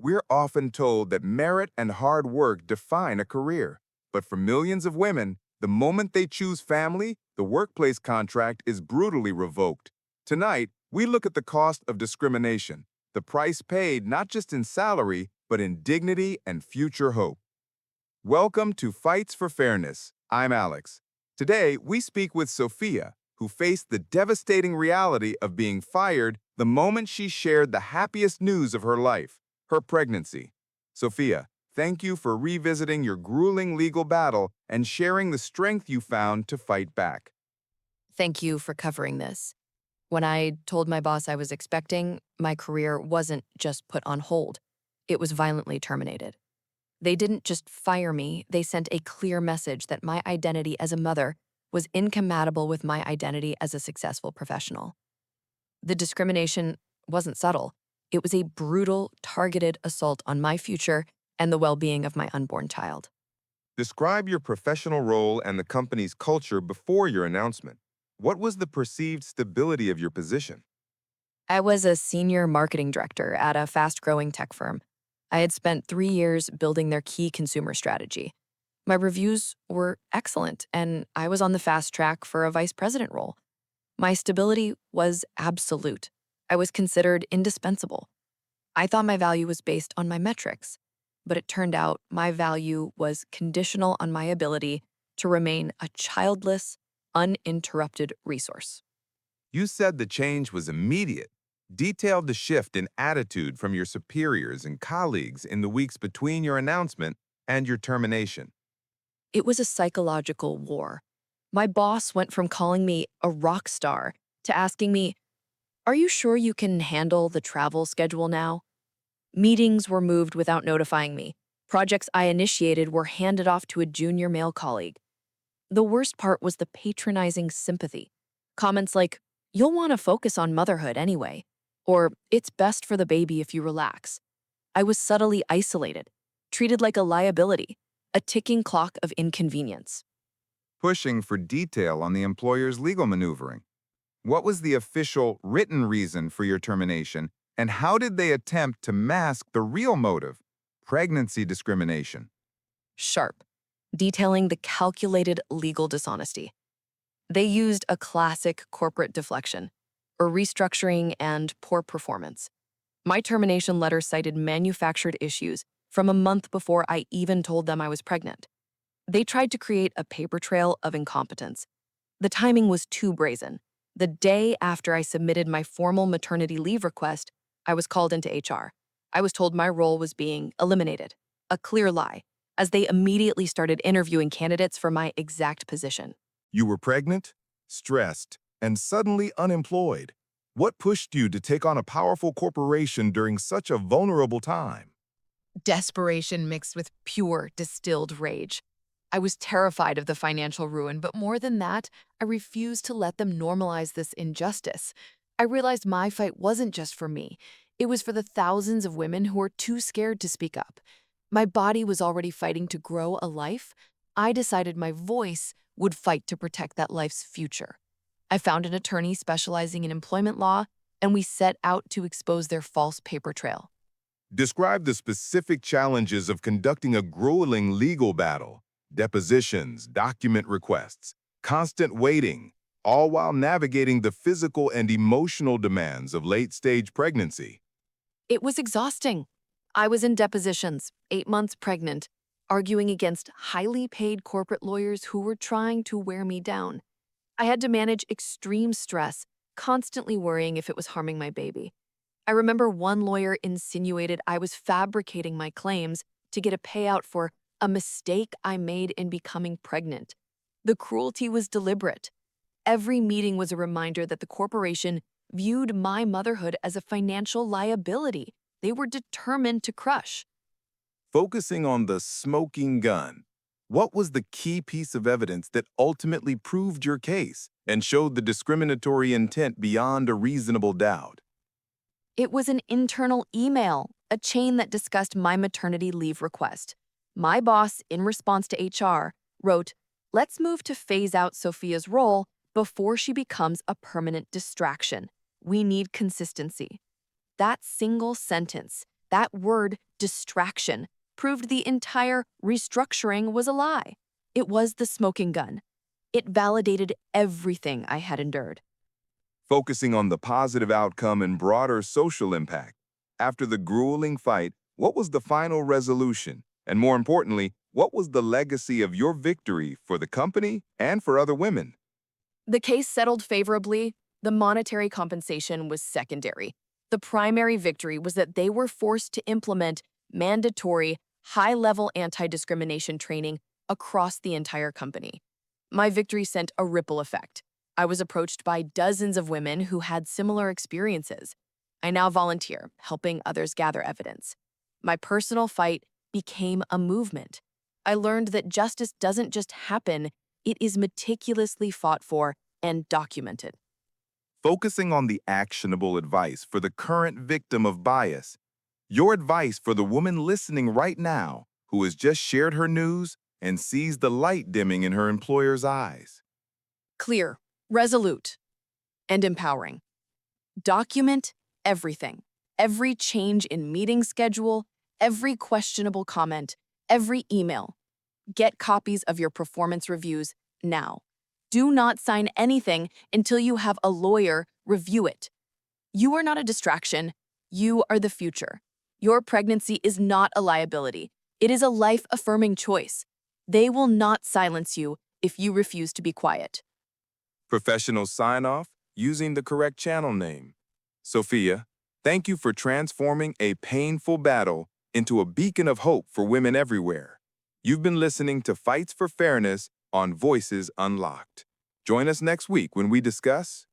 We're often told that merit and hard work define a career. But for millions of women, the moment they choose family, the workplace contract is brutally revoked. Tonight, we look at the cost of discrimination, the price paid not just in salary, but in dignity and future hope. Welcome to Fights for Fairness. I'm Alex. Today, we speak with Sophia, who faced the devastating reality of being fired the moment she shared the happiest news of her life, her pregnancy. Sophia, thank you for revisiting your grueling legal battle and sharing the strength you found to fight back. Thank you for covering this. When I told my boss I was expecting, my career wasn't just put on hold. It was violently terminated. They didn't just fire me, they sent a clear message that my identity as a mother was incompatible with my identity as a successful professional. The discrimination wasn't subtle. It was a brutal, targeted assault on my future and the well-being of my unborn child. Describe your professional role and the company's culture before your announcement. What was the perceived stability of your position? I was a senior marketing director at a fast-growing tech firm. I had spent 3 years building their key consumer strategy. My reviews were excellent, and I was on the fast track for a vice president role. My stability was absolute. I was considered indispensable. I thought my value was based on my metrics, but it turned out my value was conditional on my ability to remain a childless, uninterrupted resource. You said the change was immediate. Detail the shift in attitude from your superiors and colleagues in the weeks between your announcement and your termination. It was a psychological war. My boss went from calling me a rock star to asking me, "Are you sure you can handle the travel schedule now?" Meetings were moved without notifying me. Projects I initiated were handed off to a junior male colleague. The worst part was the patronizing sympathy. Comments like, "You'll want to focus on motherhood anyway," or "It's best for the baby if you relax." I was subtly isolated, treated like a liability, a ticking clock of inconvenience. Pushing for detail on the employer's legal maneuvering. What was the official written reason for your termination, and how did they attempt to mask the real motive, pregnancy discrimination? Sharp, detailing the calculated legal dishonesty. They used a classic corporate deflection, or restructuring and poor performance. My termination letter cited manufactured issues from a month before I even told them I was pregnant. They tried to create a paper trail of incompetence. The timing was too brazen. The day after I submitted my formal maternity leave request, I was called into HR. I was told my role was being eliminated. A clear lie, as they immediately started interviewing candidates for my exact position. You were pregnant, stressed, and suddenly unemployed. What pushed you to take on a powerful corporation during such a vulnerable time? Desperation mixed with pure, distilled rage. I was terrified of the financial ruin, but more than that, I refused to let them normalize this injustice. I realized my fight wasn't just for me. It was for the thousands of women who were too scared to speak up. My body was already fighting to grow a life. I decided my voice would fight to protect that life's future. I found an attorney specializing in employment law, and we set out to expose their false paper trail. Describe the specific challenges of conducting a grueling legal battle, depositions, document requests, constant waiting, all while navigating the physical and emotional demands of late-stage pregnancy. It was exhausting. I was in depositions, 8 months pregnant, arguing against highly paid corporate lawyers who were trying to wear me down. I had to manage extreme stress, constantly worrying if it was harming my baby. I remember one lawyer insinuated I was fabricating my claims to get a payout for a mistake I made in becoming pregnant. The cruelty was deliberate. Every meeting was a reminder that the corporation viewed my motherhood as a financial liability they were determined to crush. Focusing on the smoking gun, what was the key piece of evidence that ultimately proved your case and showed the discriminatory intent beyond a reasonable doubt? It was an internal email, a chain that discussed my maternity leave request. My boss, in response to HR, wrote, "Let's move to phase out Sophia's role before she becomes a permanent distraction. We need consistency." That single sentence That word, distraction, proved the entire restructuring was a lie. It was the smoking gun. It validated everything I had endured. Focusing on the positive outcome and broader social impact. After the grueling fight, what was the final resolution? And more importantly, what was the legacy of your victory for the company and for other women? The case settled favorably. The monetary compensation was secondary. The primary victory was that they were forced to implement mandatory, high-level anti-discrimination training across the entire company. My victory sent a ripple effect. I was approached by dozens of women who had similar experiences. I now volunteer, helping others gather evidence. My personal fight became a movement. I learned that justice doesn't just happen, it is meticulously fought for and documented. Focusing on the actionable advice for the current victim of bias. Your advice for the woman listening right now who has just shared her news and sees the light dimming in her employer's eyes. Clear, resolute, and empowering. Document everything. Every change in meeting schedule, every questionable comment, every email. Get copies of your performance reviews now. Do not sign anything until you have a lawyer review it. You are not a distraction. You are the future. Your pregnancy is not a liability. It is a life-affirming choice. They will not silence you if you refuse to be quiet. Professional sign-off using the correct channel name. Sophia, thank you for transforming a painful battle into a beacon of hope for women everywhere. You've been listening to Fights for Fairness on Voices Unlocked. Join us next week when we discuss